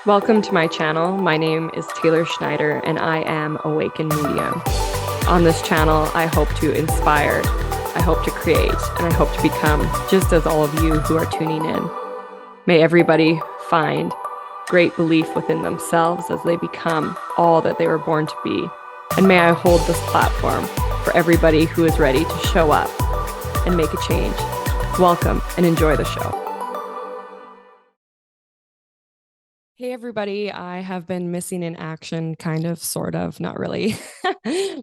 Welcome to my channel. My name is Taylor Schneider and I am Awakened Medium. On this channel, I hope to inspire, I hope to create, and I hope to become just as all of you who are tuning in. May everybody find great belief within themselves as they become all that they were born to be. And may I hold this platform for everybody who is ready to show up and make a change. Welcome and enjoy the show. Hey everybody, I have been missing in action, kind of, sort of, not really.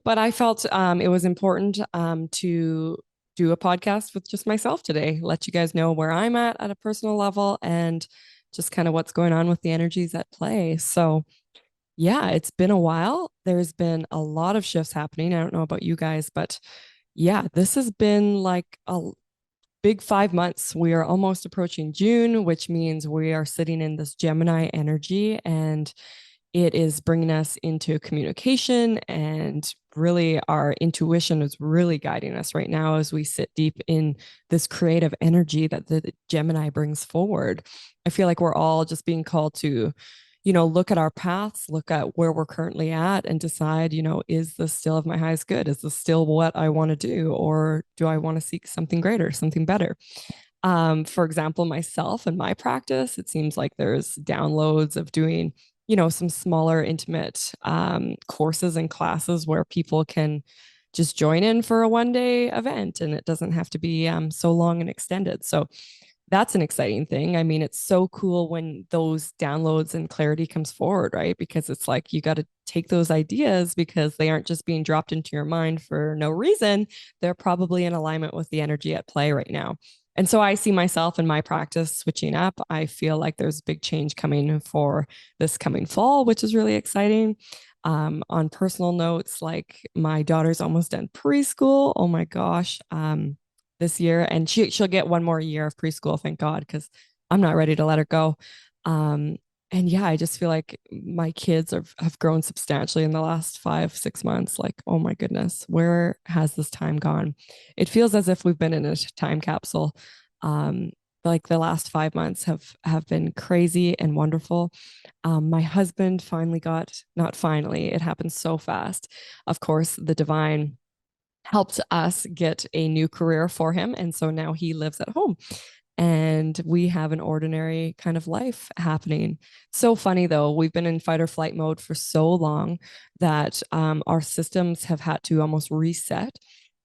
But I felt it was important to do a podcast with just myself today, let you guys know where I'm at a personal level and just kind of what's going on with the energies at play. So, yeah, it's been a while. There's been a lot of shifts happening. I don't know about you guys, but yeah, this has been like a big 5 months. We are almost approaching June, which means we are sitting in this Gemini energy, and it is bringing us into communication, and really our intuition is really guiding us right now as we sit deep in this creative energy that the Gemini brings forward. I feel like we're all just being called to look at our paths, look at where we're currently at, and decide, is this still of my highest good? Is this still what I want to do? Or do I want to seek something greater, something better? For example, myself and my practice, it seems like there's downloads of doing, some smaller, intimate courses and classes where people can just join in for a 1 day event, and it doesn't have to be so long and extended. So that's an exciting thing. I mean, it's so cool when those downloads and clarity comes forward, right? Because it's like you got to take those ideas because they aren't just being dropped into your mind for no reason. They're probably in alignment with the energy at play right now. And so I see myself in my practice switching up. I feel like there's big change coming for this coming fall, which is really exciting. On personal notes, like my daughter's almost done preschool. Oh my gosh. This year, and she'll get one more year of preschool, thank God, because I'm not ready to let her go. And yeah, I just feel like my kids have grown substantially in the last 5, 6 months. Like, oh my goodness, where has this time gone? It feels as if we've been in a time capsule. Um, like the last 5 months have been crazy and wonderful. My husband finally got, not finally, it happened so fast. Of course, the divine helped us get a new career for him. And so now he lives at home and we have an ordinary kind of life happening. So funny though, we've been in fight or flight mode for so long that our systems have had to almost reset.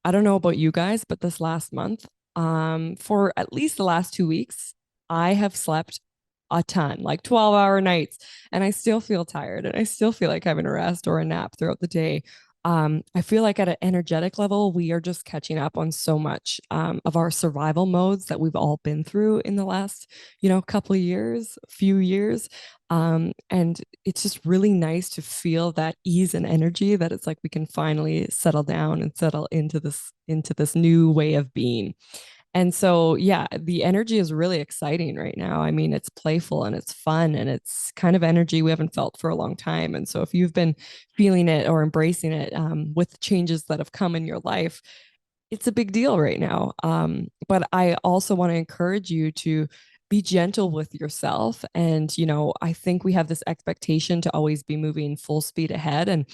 I don't know about you guys, but this last month, for at least the last 2 weeks, I have slept a ton, like 12-hour nights, and I still feel tired and I still feel like having a rest or a nap throughout the day. I feel like at an energetic level, we are just catching up on so much of our survival modes that we've all been through in the last, couple of years, few years. And it's just really nice to feel that ease and energy that it's like we can finally settle down and settle into this new way of being. And so, yeah, the energy is really exciting right now. I mean, it's playful and it's fun and it's kind of energy we haven't felt for a long time. And so, if you've been feeling it or embracing it with changes that have come in your life, it's a big deal right now. But I also want to encourage you to be gentle with yourself. And, I think we have this expectation to always be moving full speed ahead. And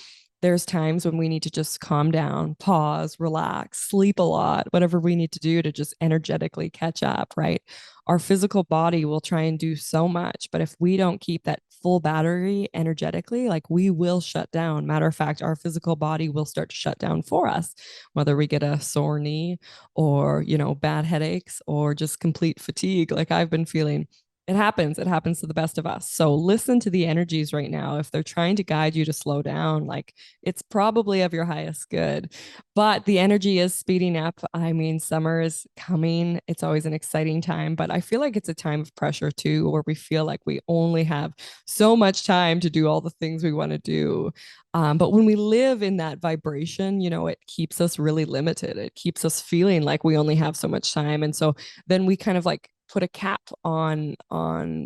there's times when we need to just calm down, pause, relax, sleep a lot, whatever we need to do to just energetically catch up, right? Our physical body will try and do so much, but if we don't keep that full battery energetically, like we will shut down. Matter of fact, our physical body will start to shut down for us, whether we get a sore knee or, bad headaches or just complete fatigue like I've been feeling. It happens. It happens to the best of us. So listen to the energies right now. If they're trying to guide you to slow down, like it's probably of your highest good. But the energy is speeding up. I mean, summer is coming. It's always an exciting time, but I feel like it's a time of pressure too, where we feel like we only have so much time to do all the things we want to do. But when we live in that vibration, it keeps us really limited. It keeps us feeling like we only have so much time. And so then we kind of like put a cap on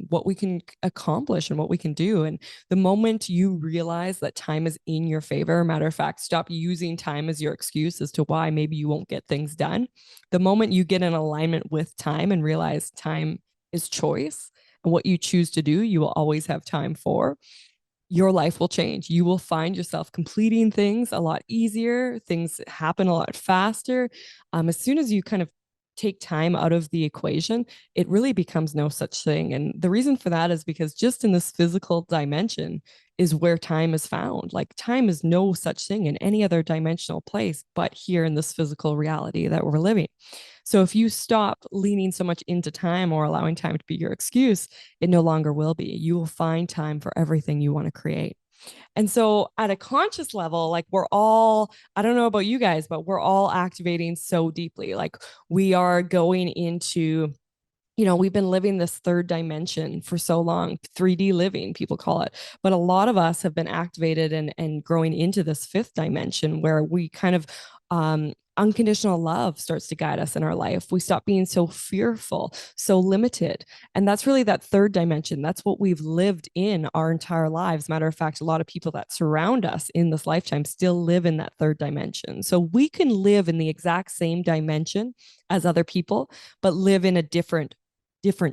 what we can accomplish and what we can do. And the moment you realize that time is in your favor, matter of fact, stop using time as your excuse as to why maybe you won't get things done. The moment you get in alignment with time and realize time is choice, and what you choose to do, you will always have time for, your life will change. You will find yourself completing things a lot easier. Things happen a lot faster. As soon as you kind of take time out of the equation, it really becomes no such thing. And the reason for that is because just in this physical dimension is where time is found. Like time is no such thing in any other dimensional place, but here in this physical reality that we're living. So if you stop leaning so much into time or allowing time to be your excuse, it no longer will be. You will find time for everything you want to create. And so at a conscious level, like we're all, I don't know about you guys, but we're all activating so deeply. Like we are going into, we've been living this third dimension for so long, 3D living, people call it. But a lot of us have been activated and growing into this fifth dimension where we kind of, unconditional love starts to guide us in our life. We stop being so fearful, so limited. And that's really that third dimension. That's what we've lived in our entire lives. Matter of fact, a lot of people that surround us in this lifetime still live in that third dimension. So we can live in the exact same dimension as other people, but live in a different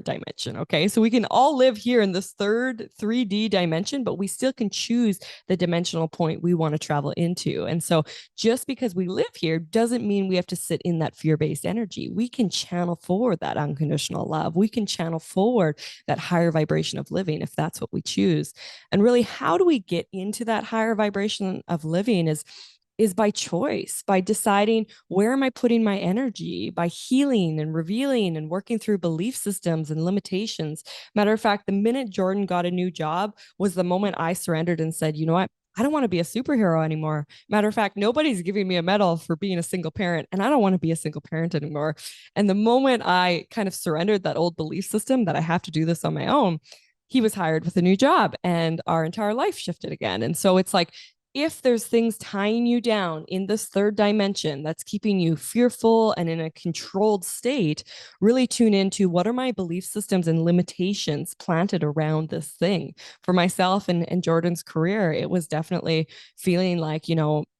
dimension. Okay. So we can all live here in this third 3D dimension, but we still can choose the dimensional point we want to travel into. And so just because we live here doesn't mean we have to sit in that fear based energy. We can channel forward that unconditional love. We can channel forward that higher vibration of living if that's what we choose. And really, how do we get into that higher vibration of living is by choice, by deciding where am I putting my energy, by healing and revealing and working through belief systems and limitations. Matter of fact, the minute Jordan got a new job was the moment I surrendered and said, you know what? I don't want to be a superhero anymore. Matter of fact, nobody's giving me a medal for being a single parent, and I don't want to be a single parent anymore. And the moment I kind of surrendered that old belief system that I have to do this on my own, he was hired with a new job and our entire life shifted again. And so it's like, if there's things tying you down in this third dimension that's keeping you fearful and in a controlled state, really tune into what are my belief systems and limitations planted around this thing. For myself and Jordan's career, it was definitely feeling like,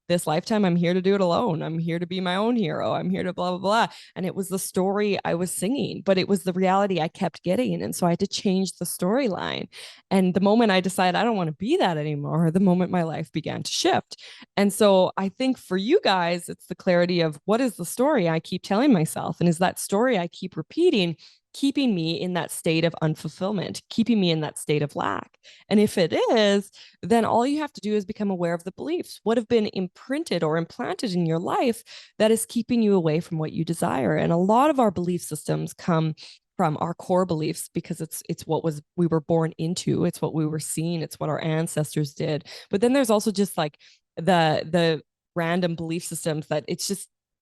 this lifetime, I'm here to do it alone. I'm here to be my own hero. I'm here to blah, blah, blah. And it was the story I was singing, but it was the reality I kept getting. And so I had to change the storyline. And the moment I decided I don't want to be that anymore, the moment my life began to shift. And so I think for you guys, it's the clarity of what is the story I keep telling myself? And is that story I keep repeating keeping me in that state of unfulfillment, keeping me in that state of lack? And if it is, then all you have to do is become aware of the beliefs, what have been imprinted or implanted in your life that is keeping you away from what you desire. And a lot of our belief systems come from our core beliefs because it's what was we were born into, it's what we were seeing, it's what our ancestors did. But then there's also just like the random belief systems that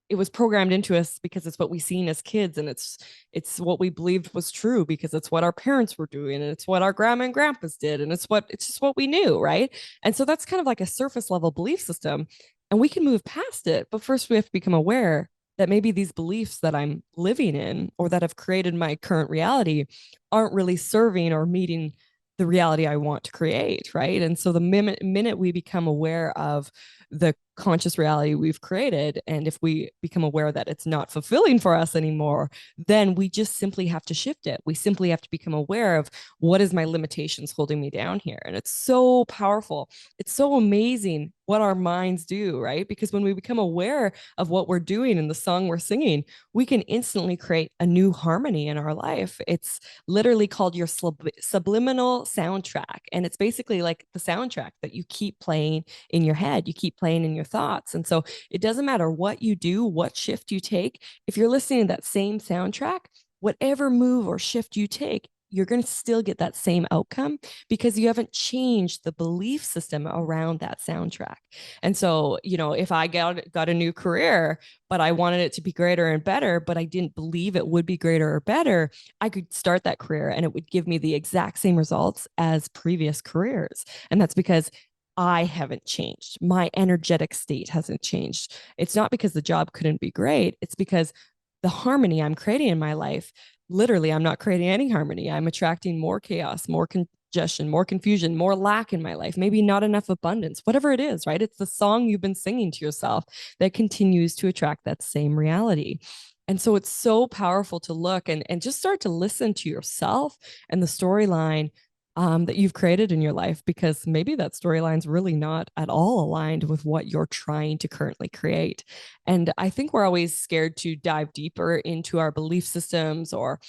it was programmed into us because it's what we seen as kids, and it's what we believed was true because it's what our parents were doing and it's what our grandma and grandpas did and it's just what we knew, right? And so that's kind of like a surface level belief system, and we can move past it, but first we have to become aware that maybe these beliefs that I'm living in or that have created my current reality aren't really serving or meeting the reality I want to create, right? And so the minute we become aware of the conscious reality we've created, and if we become aware that it's not fulfilling for us anymore, then we just simply have to shift it. We simply have to become aware of what is my limitations holding me down here. And it's so powerful. It's so amazing what our minds do, right? Because when we become aware of what we're doing in the song we're singing, we can instantly create a new harmony in our life. It's literally called your subliminal soundtrack. And it's basically like the soundtrack that you keep playing in your head, you keep playing in your thoughts. And so it doesn't matter what you do, what shift you take, if you're listening to that same soundtrack, whatever move or shift you take, you're going to still get that same outcome because you haven't changed the belief system around that soundtrack. And so, if I got a new career, but I wanted it to be greater and better, but I didn't believe it would be greater or better, I could start that career and it would give me the exact same results as previous careers. And that's because I haven't changed. My energetic state hasn't changed. It's not because the job couldn't be great. It's because the harmony I'm creating in my life, literally, I'm not creating any harmony. I'm attracting more chaos, more congestion, more confusion, more lack in my life, maybe not enough abundance, whatever it is, right? It's the song you've been singing to yourself that continues to attract that same reality. And so it's so powerful to look and just start to listen to yourself and the storyline that you've created in your life, because maybe that storyline's really not at all aligned with what you're trying to currently create. And I think we're always scared to dive deeper into our belief systems, or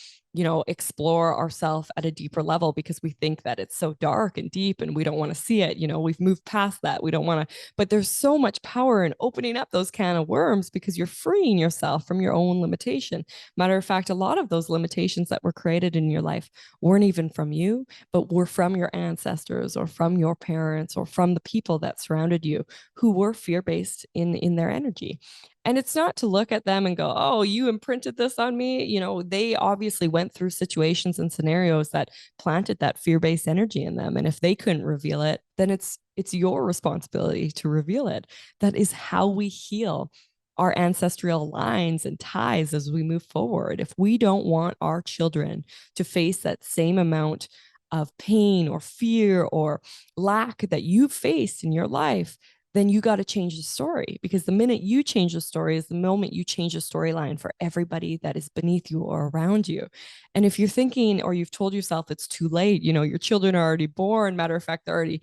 explore ourselves at a deeper level, because we think that it's so dark and deep and we don't want to see it. We've moved past that. We don't want to, but there's so much power in opening up those can of worms, because you're freeing yourself from your own limitation. Matter of fact, a lot of those limitations that were created in your life weren't even from you, but were from your ancestors or from your parents or from the people that surrounded you, who were fear-based in their energy. And it's not to look at them and go, oh, you imprinted this on me. They obviously went through situations and scenarios that planted that fear-based energy in them. And if they couldn't reveal it, then it's your responsibility to reveal it. That is how we heal our ancestral lines and ties as we move forward. If we don't want our children to face that same amount of pain or fear or lack that you've faced in your life, then you got to change the story, because the minute you change the story is the moment you change the storyline for everybody that is beneath you or around you. And if you're thinking, or you've told yourself it's too late, your children are already born. Matter of fact, they're already,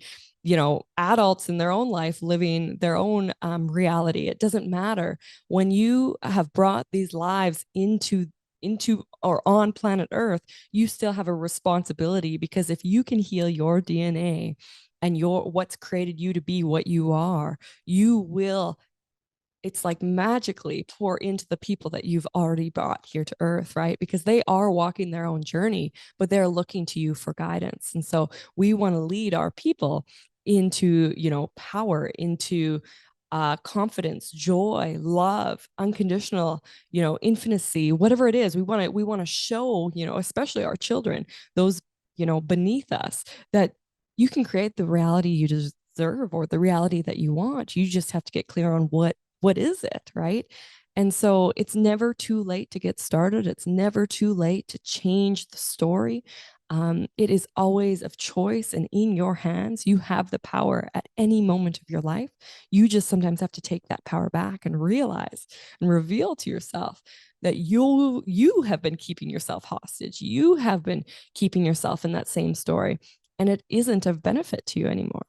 adults in their own life, living their own reality. It doesn't matter. When you have brought these lives into or on planet Earth, you still have a responsibility, because if you can heal your DNA and what's created you to be what you are, you will, it's like magically pour into the people that you've already brought here to earth, right? Because they are walking their own journey, but they're looking to you for guidance. And so we want to lead our people into, power, into confidence, joy, love, unconditional, infinity, whatever it is. We want to show, especially our children, those, beneath us, that you can create the reality you deserve, or the reality that you want. You just have to get clear on what is it, right? And so it's never too late to get started. It's never too late to change the story. It is always of choice and in your hands. You have the power at any moment of your life. You just sometimes have to take that power back and realize and reveal to yourself that you have been keeping yourself hostage. You have been keeping yourself in that same story, and it isn't of benefit to you anymore.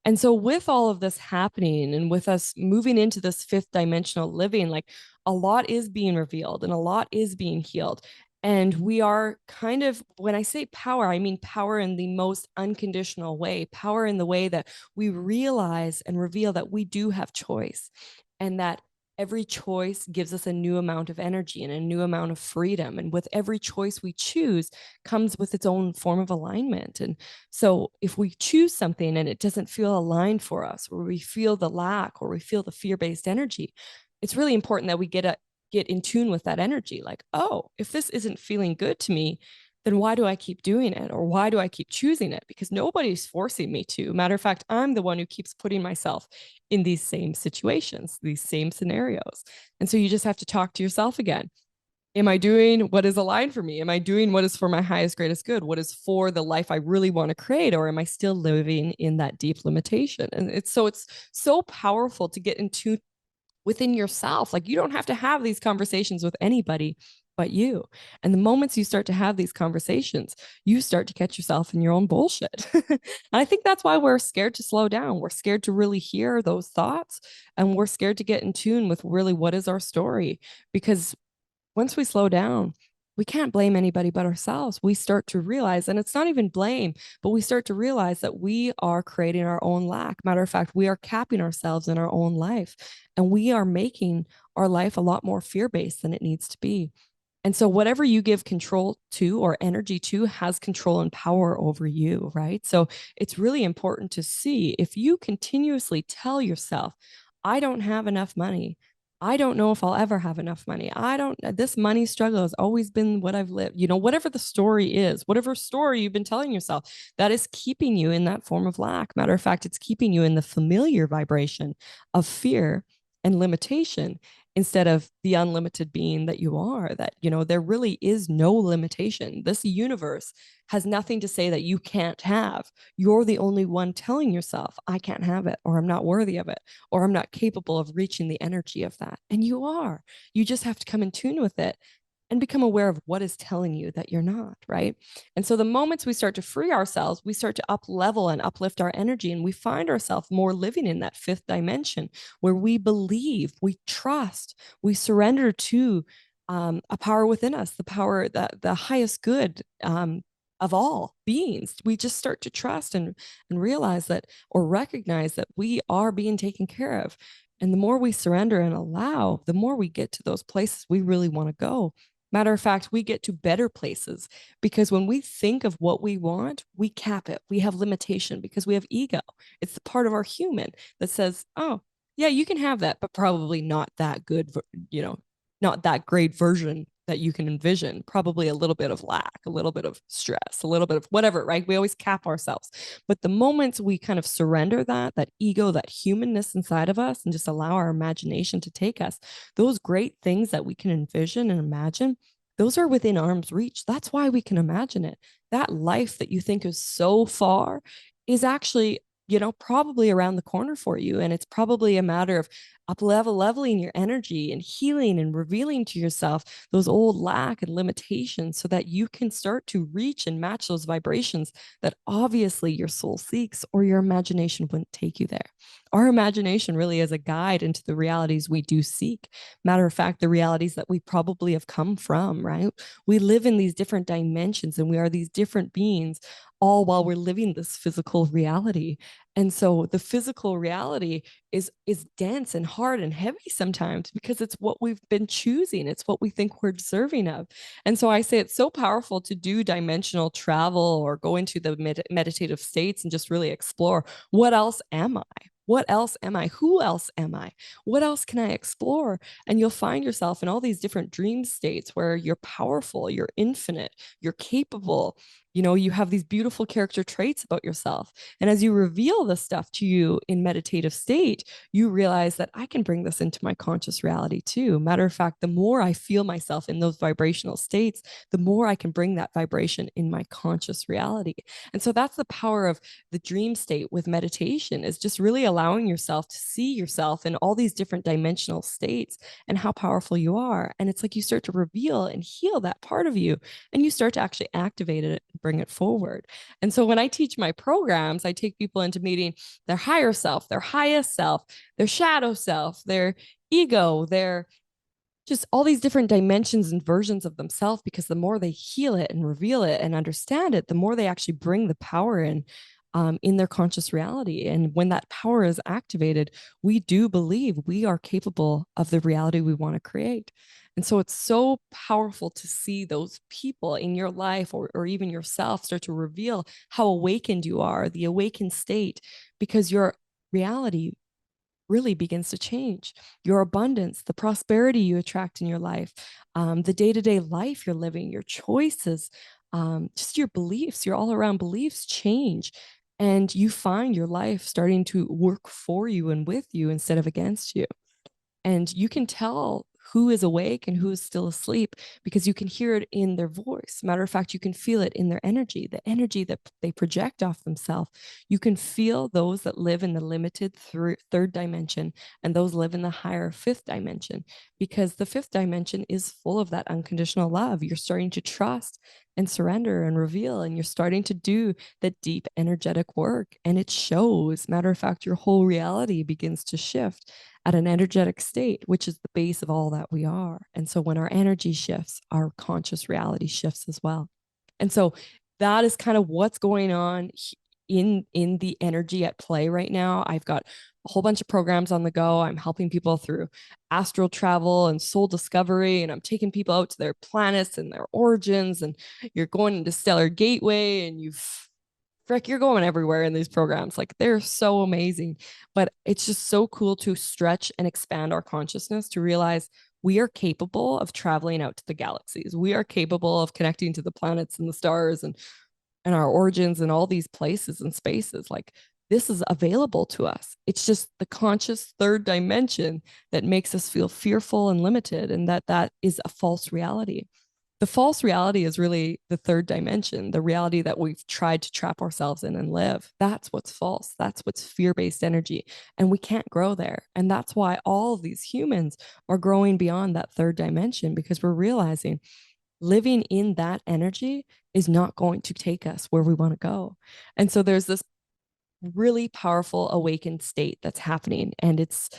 And so, with all of this happening and with us moving into this fifth dimensional living, like, a lot is being revealed and a lot is being healed. And we are kind of, when I say power, I mean power in the most unconditional way, power in the way that we realize and reveal that we do have choice, and that every choice gives us a new amount of energy and a new amount of freedom. And with every choice we choose comes with its own form of alignment. And so if we choose something and it doesn't feel aligned for us, or we feel the lack, or we feel the fear-based energy, it's really important that we get in tune with that energy. Like, oh, if this isn't feeling good to me, then why do I keep doing it? Or why do I keep choosing it? Because nobody's forcing me to. Matter of fact, I'm the one who keeps putting myself in these same situations, these same scenarios. And so you just have to talk to yourself again. Am I doing what is aligned for me? Am I doing what is for my highest, greatest good? What is for the life I really want to create? Or am I still living in that deep limitation? And it's so powerful to get into within yourself. Like, you don't have to have these conversations with anybody but you. And the moments you start to have these conversations, you start to catch yourself in your own bullshit. And I think that's why we're scared to slow down. We're scared to really hear those thoughts, and we're scared to get in tune with really what is our story. Because once we slow down, we can't blame anybody but ourselves. We start to realize, and it's not even blame, but we start to realize that we are creating our own lack. Matter of fact, we are capping ourselves in our own life, and we are making our life a lot more fear-based than it needs to be. And so, whatever you give control to or energy to has control and power over you, right? So, it's really important to see, if you continuously tell yourself, I don't have enough money. I don't know if I'll ever have enough money. This money struggle has always been what I've lived. Whatever the story is, whatever story you've been telling yourself, that is keeping you in that form of lack. Matter of fact, it's keeping you in the familiar vibration of fear and limitation instead of the unlimited being that you are, that, there really is no limitation. This universe has nothing to say that you can't have. You're the only one telling yourself, I can't have it, or I'm not worthy of it, or I'm not capable of reaching the energy of that. And you are. You just have to come in tune with it and become aware of what is telling you that you're not, right? And so the moments we start to free ourselves, we start to up level and uplift our energy, and we find ourselves more living in that fifth dimension where we believe, we trust, we surrender to a power within us, the power, that the highest good of all beings. We just start to trust and realize that, or recognize that we are being taken care of. And the more we surrender and allow, the more we get to those places we really want to go. Matter of fact, we get to better places because when we think of what we want, we cap it. We have limitation because we have ego. It's the part of our human that says, oh, yeah, you can have that, but probably not that good, not that great version that you can envision. Probably a little bit of lack, a little bit of stress, a little bit of whatever, right? We always cap ourselves. But the moments we kind of surrender that ego, that humanness inside of us, and just allow our imagination to take us, those great things that we can envision and imagine, those are within arm's reach. That's why we can imagine it. That life that you think is so far is actually, probably around the corner for you. And it's probably a matter of leveling your energy and healing and revealing to yourself those old lack and limitations so that you can start to reach and match those vibrations that obviously your soul seeks, or your imagination wouldn't take you there. Our imagination really is a guide into the realities we do seek. Matter of fact, the realities that we probably have come from, right? We live in these different dimensions and we are these different beings, all while we're living this physical reality. And so the physical reality is dense and hard and heavy sometimes because it's what we've been choosing. It's what we think we're deserving of. And so I say it's so powerful to do dimensional travel or go into the meditative states and just really explore, what else am I? What else am I? Who else am I? What else can I explore? And you'll find yourself in all these different dream states where you're powerful, you're infinite, you're capable. You have these beautiful character traits about yourself. And as you reveal this stuff to you in meditative state, you realize that I can bring this into my conscious reality too. Matter of fact, the more I feel myself in those vibrational states, the more I can bring that vibration in my conscious reality. And so that's the power of the dream state with meditation, is just really allowing yourself to see yourself in all these different dimensional states and how powerful you are. And it's like you start to reveal and heal that part of you, and you start to actually activate it and bring it forward. And so when I teach my programs, I take people into meeting their higher self, their highest self, their shadow self, their ego, their just all these different dimensions and versions of themselves, because the more they heal it and reveal it and understand it, the more they actually bring the power in their conscious reality. And when that power is activated, we do believe we are capable of the reality we want to create. And so it's so powerful to see those people in your life, or even yourself, start to reveal how awakened you are, the awakened state, because your reality really begins to change. Your abundance, the prosperity you attract in your life, the day-to-day life you're living, your choices, just your beliefs, your all-around beliefs change. And you find your life starting to work for you and with you instead of against you. And you can tell who is awake and who is still asleep because you can hear it in their voice. Matter of fact, you can feel it in their energy, the energy that they project off themselves. You can feel those that live in the limited third dimension and those live in the higher fifth dimension, because the fifth dimension is full of that unconditional love. You're starting to trust and surrender and reveal, and you're starting to do the deep energetic work, and it shows. Matter of fact, your whole reality begins to shift at an energetic state, which is the base of all that we are. And so when our energy shifts, our conscious reality shifts as well. And so that is kind of what's going on in the energy at play right now. I've got a whole bunch of programs on the go. I'm helping people through astral travel and soul discovery, and I'm taking people out to their planets and their origins, and you're going into stellar gateway, and you're going everywhere in these programs. Like, they're so amazing. But it's just so cool to stretch and expand our consciousness to realize we are capable of traveling out to the galaxies. We are capable of connecting to the planets and the stars and our origins and all these places and spaces. Like, this is available to us. It's just the conscious third dimension that makes us feel fearful and limited, and that is a false reality. The false reality is really the third dimension, the reality that we've tried to trap ourselves in and live. That's what's false. That's what's fear-based energy. And we can't grow there. And that's why all of these humans are growing beyond that third dimension, because we're realizing living in that energy is not going to take us where we want to go. And so there's this really powerful awakened state that's happening, and it's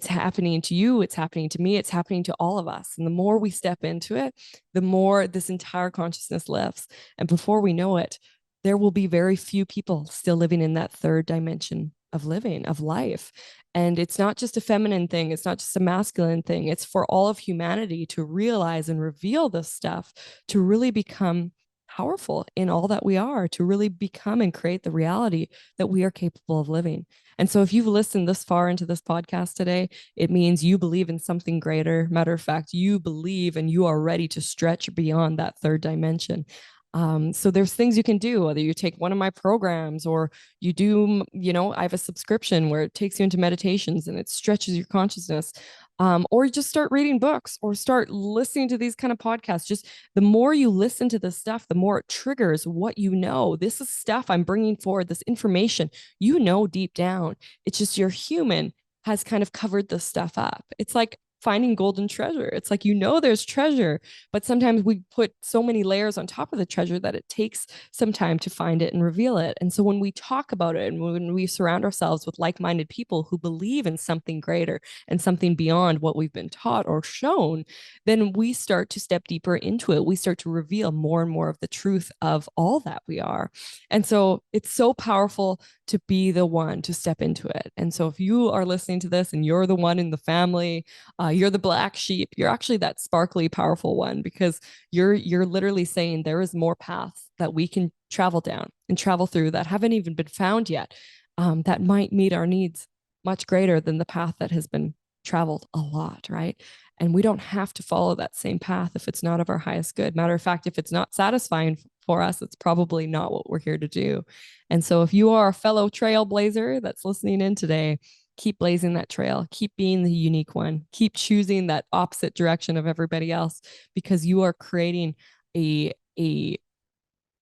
happening to you, it's happening to me, it's happening to all of us. And the more we step into it, the more this entire consciousness lifts, and before we know it, there will be very few people still living in that third dimension of living, of life. And it's not just a feminine thing, it's not just a masculine thing, it's for all of humanity to realize and reveal this stuff, to really become powerful in all that we are, to really become and create the reality that we are capable of living. And so if you've listened this far into this podcast today, it means you believe in something greater. Matter of fact, you believe and you are ready to stretch beyond that third dimension. So there's things you can do, whether you take one of my programs or you do, I have a subscription where it takes you into meditations and it stretches your consciousness. Or you just start reading books or start listening to these kind of podcasts. Just the more you listen to this stuff, the more it triggers what you know. This is stuff I'm bringing forward, this information, deep down. It's just your human has kind of covered this stuff up. It's like finding golden treasure. It's like, there's treasure, but sometimes we put so many layers on top of the treasure that it takes some time to find it and reveal it. And so when we talk about it and when we surround ourselves with like-minded people who believe in something greater and something beyond what we've been taught or shown, then we start to step deeper into it. We start to reveal more and more of the truth of all that we are. And so it's so powerful to be the one to step into it. And so if you are listening to this and you're the one in the family, you're the black sheep, you're actually that sparkly, powerful one, because you're literally saying there is more paths that we can travel down and travel through that haven't even been found yet, that might meet our needs much greater than the path that has been traveled a lot, right? And we don't have to follow that same path if it's not of our highest good. Matter of fact, if it's not satisfying for us, it's probably not what we're here to do. And so if you are a fellow trailblazer that's listening in today, keep blazing that trail, keep being the unique one, keep choosing that opposite direction of everybody else, because you are creating a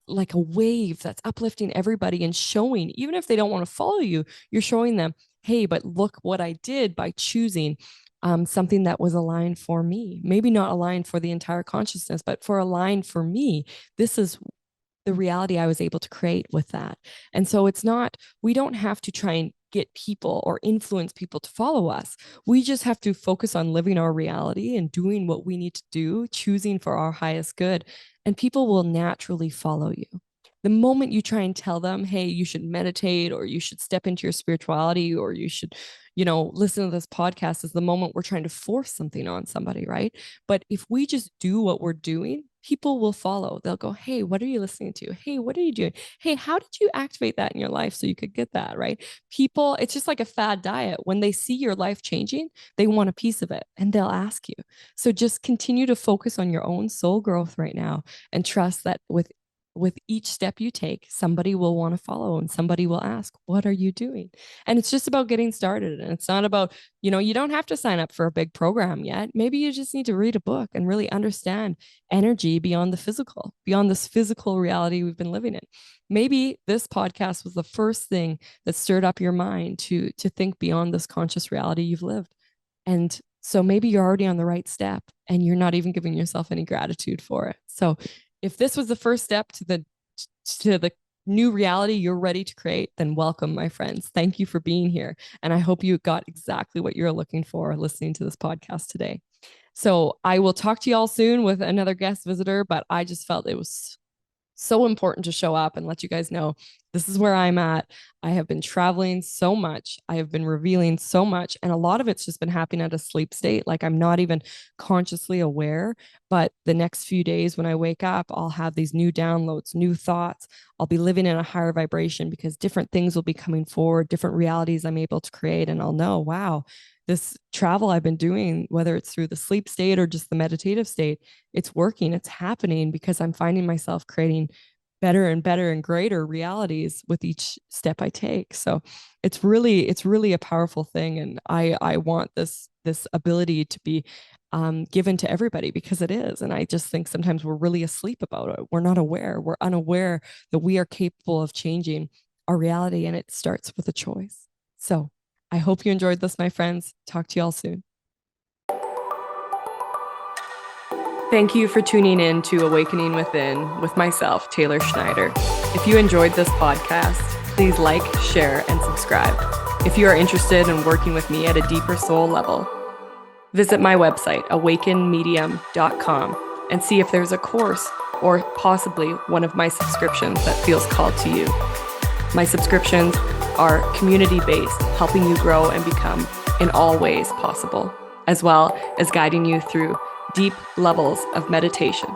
like a wave that's uplifting everybody and showing, even if they don't want to follow you, you're showing them, hey, but look what I did by choosing something that was aligned for me. Maybe not aligned for the entire consciousness, but for aligned for me. This is the reality I was able to create with that. And so we don't have to try and get people or influence people to follow us. We just have to focus on living our reality and doing what we need to do, choosing for our highest good, and people will naturally follow you. The moment you try and tell them, hey, you should meditate or you should step into your spirituality or you should, listen to this podcast, is the moment we're trying to force something on somebody, right? But if we just do what we're doing, people will follow. They'll go, hey, what are you listening to? Hey, what are you doing? Hey, how did you activate that in your life so you could get that, right? People, it's just like a fad diet. When they see your life changing, they want a piece of it and they'll ask you. So just continue to focus on your own soul growth right now and trust that with each step you take, somebody will want to follow and somebody will ask, what are you doing? And it's just about getting started. And it's not about, you don't have to sign up for a big program yet. Maybe you just need to read a book and really understand energy beyond the physical, beyond this physical reality we've been living in. Maybe this podcast was the first thing that stirred up your mind to think beyond this conscious reality you've lived. And so maybe you're already on the right step and you're not even giving yourself any gratitude for it. So if this was the first step to the new reality you're ready to create, then welcome, my friends. Thank you for being here. And I hope you got exactly what you're looking for listening to this podcast today. So I will talk to you all soon with another guest visitor, but I just felt it was so important to show up and let you guys know this is where I'm at. I have been traveling so much. I have been revealing so much. And a lot of it's just been happening at a sleep state. Like I'm not even consciously aware. But the next few days when I wake up, I'll have these new downloads, new thoughts. I'll be living in a higher vibration because different things will be coming forward, different realities I'm able to create. And I'll know, wow, this travel I've been doing, whether it's through the sleep state or just the meditative state, it's working, it's happening because I'm finding myself creating better and better and greater realities with each step I take. So it's really a powerful thing. And I want this ability to be given to everybody, because it is. And I just think sometimes we're really asleep about it. We're not aware. We're unaware that we are capable of changing our reality, and it starts with a choice. So I hope you enjoyed this, my friends. Talk to you all soon. Thank you for tuning in to Awakening Within with myself, Taylor Schneider. If you enjoyed this podcast, please like, share, and subscribe. If you are interested in working with me at a deeper soul level, visit my website, awakenmedium.com, and see if there's a course or possibly one of my subscriptions that feels called to you. My subscriptions are community-based, helping you grow and become in all ways possible, as well as guiding you through deep levels of meditation.